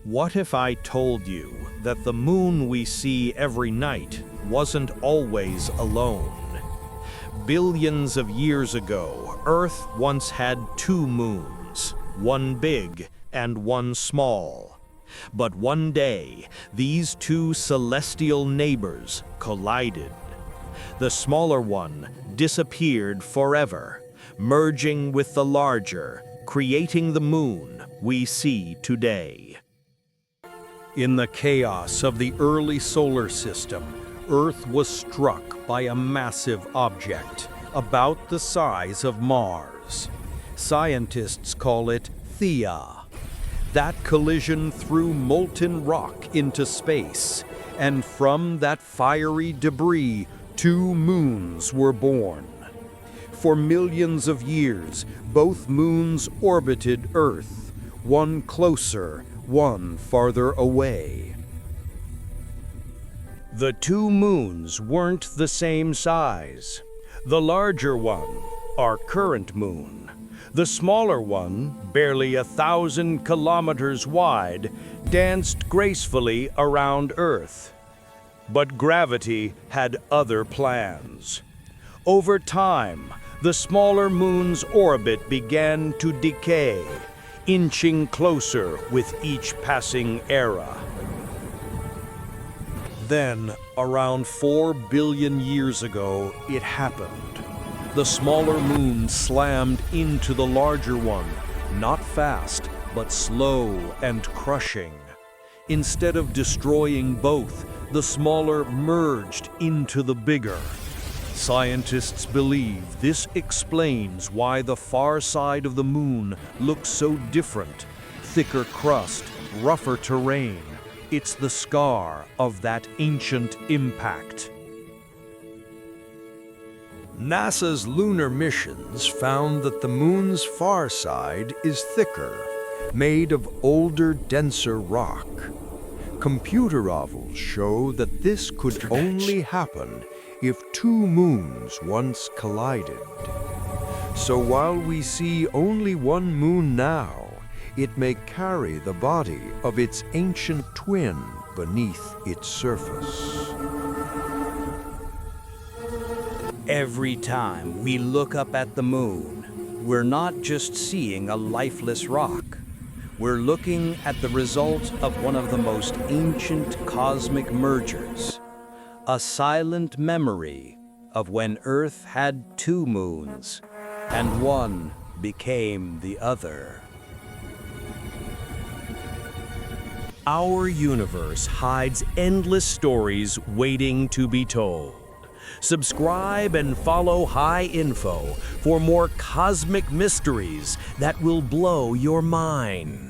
What if I told you that the moon we see every night wasn't always alone? Billions of years ago, Earth once had two moons, one big and one small. But one day, these two celestial neighbors collided. The smaller one disappeared forever, merging with the larger, creating the moon we see today. In the chaos of the early solar system, Earth was struck by a massive object, about the size of Mars. Scientists call it Theia. That collision threw molten rock into space, and from that fiery debris, two moons were born. For millions of years, both moons orbited Earth, one closer, one farther away. The two moons weren't the same size. The larger one, our current moon. The smaller one, barely 1,000 kilometers wide, danced gracefully around Earth. But gravity had other plans. Over time, the smaller moon's orbit began to decay, inching closer with each passing era. Then, around 4 billion years ago, it happened. The smaller moon slammed into the larger one, not fast, but slow and crushing. Instead of destroying both, the smaller merged into the bigger. Scientists believe this explains why the far side of the moon looks so different. Thicker crust, rougher terrain. It's the scar of that ancient impact. NASA's lunar missions found that the moon's far side is thicker, made of older, denser rock. Computer models show that this could only happen if two moons once collided. So while we see only one moon now, it may carry the body of its ancient twin beneath its surface. Every time we look up at the moon, we're not just seeing a lifeless rock. We're looking at the result of one of the most ancient cosmic mergers, a silent memory of when Earth had two moons, and one became the other. Our universe hides endless stories waiting to be told. Subscribe and follow High Info for more cosmic mysteries that will blow your mind.